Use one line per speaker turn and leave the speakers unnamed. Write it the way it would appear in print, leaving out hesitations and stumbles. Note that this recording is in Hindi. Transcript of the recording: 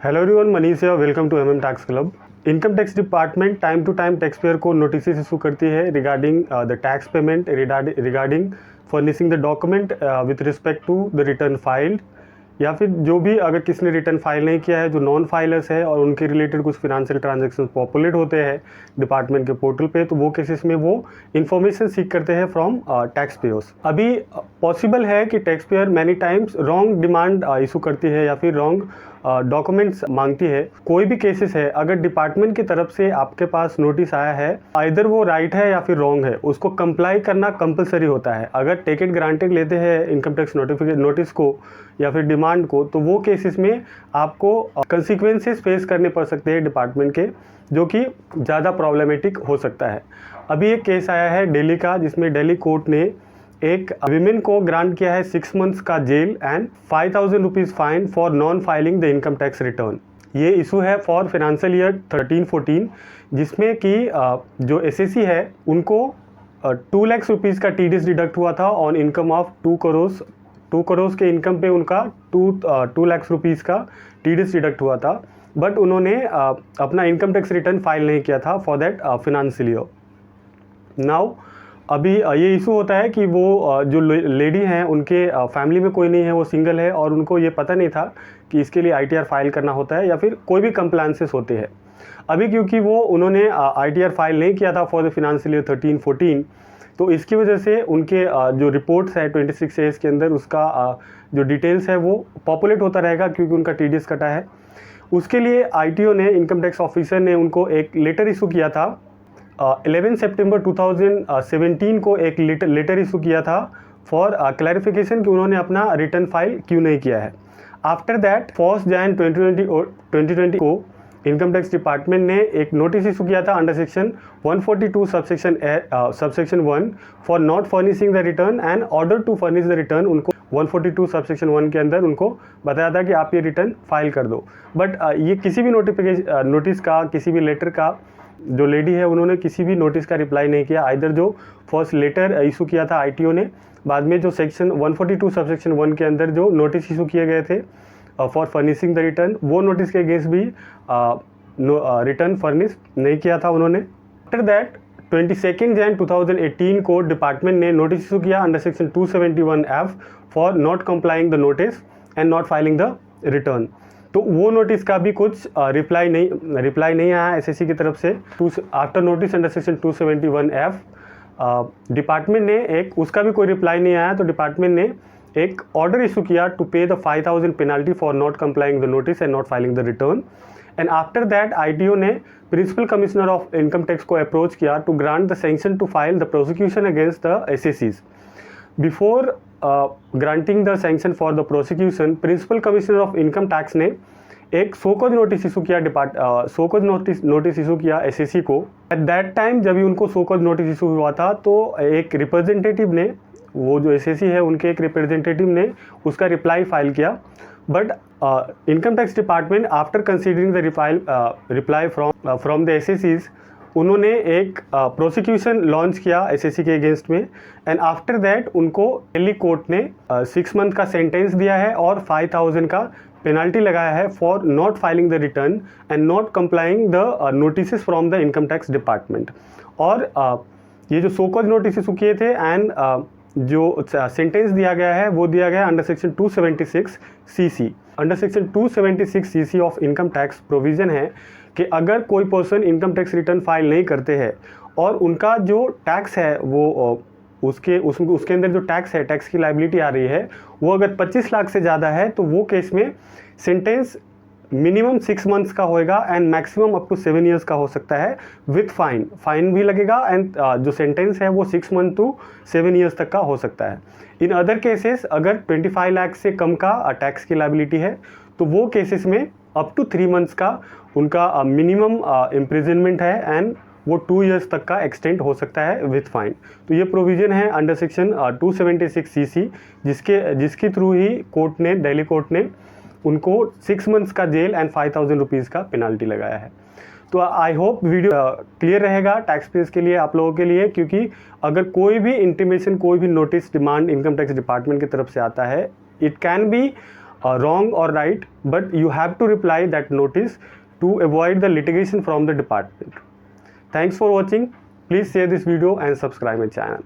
हेलो एवरीवन, मनीष है और welcome to tax club. Income tax department time to time tax payer को नोटिस इशू करती है regarding the tax payment, regarding furnishing the document with respect to the return filed, या फिर जो भी अगर किसी ने रिटर्न फाइल नहीं किया है, जो नॉन फाइलर्स है और उनके रिलेटेड कुछ फिनेंशियल ट्रांजैक्शंस पॉपुलेट होते हैं डिपार्टमेंट के पोर्टल पे, तो वो केसेस में वो इन्फॉर्मेशन सीख करते हैं फ्रॉम टैक्स पेयर्स। अभी पॉसिबल है कि tax payer many times wrong demand issue करती है या फिर रॉन्ग डॉक्यूमेंट्स मांगती है। कोई भी केसेस है, अगर डिपार्टमेंट की तरफ से आपके पास नोटिस आया है, आइदर वो राइट है या फिर रॉन्ग है, उसको कंप्लाई करना कंपलसरी होता है। अगर टेक इट ग्रांटेड लेते हैं इनकम टैक्स नोटिस को या फिर डिमांड को, तो वो केसेस में आपको कंसिक्वेंसेस फेस करने पड़ सकते हैं डिपार्टमेंट के, जो कि ज़्यादा प्रॉब्लमेटिक हो सकता है। अभी एक केस आया है दिल्ली का, जिसमें दिल्ली कोर्ट ने एक विमेन को ग्रांट किया है 6 मंथ्स का jail and 5,000 rupees fine for non filing the income tax return. ये इशू है फॉर फाइनेंशियल ईयर 13-14, जिसमें कि जो एसएससी है उनको 2 लाख रुपीज़ का टीडीएस डिडक्ट हुआ था ऑन इनकम ऑफ 2 करोड़ के इनकम पे उनका 2 लाख रुपीज़ का टीडीएस डिडक्ट हुआ था, बट उन्होंने अपना इनकम टैक्स रिटर्न फाइल नहीं किया था for that financial year. Now अभी ये इशू होता है कि वो जो लेडी हैं उनके फैमिली में कोई नहीं है, वो सिंगल है और उनको ये पता नहीं था कि इसके लिए आईटीआर फाइल करना होता है या फिर कोई भी कंप्लायंसेस होते हैं। अभी क्योंकि उन्होंने आईटीआर फाइल नहीं किया था फॉर द फाइनेंशियल ईयर 13-14, तो इसकी वजह से उनके जो रिपोर्ट्स है 26 एज के अंदर, उसका जो डिटेल्स है वो पॉपुलेट होता रहेगा क्योंकि उनका टीडीएस कटा है। उसके लिए आईटीओ ने, इनकम टैक्स ऑफिसर ने उनको एक लेटर इशू किया था 11 सितंबर 2017 को, एक लेटर इशू किया था फॉर क्लैरिफिकेशन कि उन्होंने अपना रिटर्न फाइल क्यों नहीं किया है। आफ्टर दैट 1 जनवरी 2020 को इनकम टैक्स डिपार्टमेंट ने एक नोटिस इशू किया था under section 142 subsection 1 for not furnishing the return and order to furnish the return. उनको 142 सबसेक्शन 1 के अंदर उनको बताया था कि आप ये रिटर्न फाइल कर दो, बट ये किसी भी नोटिस का, किसी भी लेटर का, जो लेडी है उन्होंने किसी भी नोटिस का रिप्लाई नहीं किया। आइदर जो फर्स्ट लेटर इशू किया था आईटीओ ने, बाद में जो सेक्शन 142 सबसेक्शन 1 के अंदर जो नोटिस इशू किए गए थे फॉर फर्निशिंग द रिटर्न, वो नोटिस के अगेंस्ट भी रिटर्न फर्निश नहीं किया था उन्होंने। आफ्टर दैट 22 जनवरी 2018 को डिपार्टमेंट ने नोटिस इशू किया under section 271F for not complying the notice and not filing the return. तो वो नोटिस का भी कुछ रिप्लाई नहीं आया एसएससी की तरफ से। After notice under section 271F department ने उसका भी कोई रिप्लाई नहीं आया, तो डिपार्टमेंट ने एक ऑर्डर इशू किया to pay the 5,000 penalty for not complying the notice and not filing the return. And after that ITO ने principal commissioner of income tax को अप्रोच किया to grant the sanction to file the prosecution against the एसएससीज। Before granting the sanction for the prosecution, principal commissioner of income tax ने एक सोकॉज नोटिस इशू किया एसएससी को। एट दैट टाइम जब भी उनको सोकॉज नोटिस इशू हुआ था, तो एक रिप्रेजेंटेटिव ने, वो जो एसएससी है उनके एक रिप्रेजेंटेटिव ने उसका रिप्लाई फाइल किया, but income tax department after considering the reply from the एसएससीज, उन्होंने एक प्रोसिक्यूशन लॉन्च किया एसएससी के अगेंस्ट में। एंड आफ्टर दैट उनको दिल्ली कोर्ट ने 6 मंथ का सेंटेंस दिया है और 5,000 का पेनल्टी लगाया है for not filing the return and not complying the notice from the income tax department. और ये जो सोकॉज नोटिस इशू किए थे एंड जो सेंटेंस दिया गया है वो दिया गया under section 276 CC. Under section 276 CC of income tax provision है कि अगर कोई person income tax return file नहीं करते हैं और उनका जो टैक्स है वो उसके अंदर जो टैक्स की लायबिलिटी आ रही है वो अगर 25 लाख से ज़्यादा है, तो वो केस में सेंटेंस मिनिमम 6 मंथ्स का होएगा and maximum up to 7 years का हो सकता है विथ फाइन भी लगेगा। एंड जो सेंटेंस है वो 6 मंथ टू 7 ईयर्स तक का हो सकता है। इन अदर केसेस अगर 25 लाख से कम का टैक्स की लायबिलिटी है, तो वो केसेस में अप टू 3 मंथ्स का उनका मिनिमम इम्प्रिजनमेंट है एंड वो 2 ईयर्स तक का एक्सटेंड हो सकता है विथ फाइन। तो ये प्रोविज़न है अंडर सेक्शन 276 सीसी, जिसके थ्रू ही दिल्ली कोर्ट ने उनको 6 मंथ्स का जेल एंड 5,000 रुपीज़ का पेनल्टी लगाया है। तो आई होप वीडियो क्लियर रहेगा टैक्स पेयर्स के लिए, आप लोगों के लिए, क्योंकि अगर कोई भी इंटीमेशन, कोई भी notice demand income tax department की तरफ से आता है, it can be wrong or right, but you have to reply that notice to avoid the litigation from the department. Thanks for watching. Please share this video and subscribe my channel.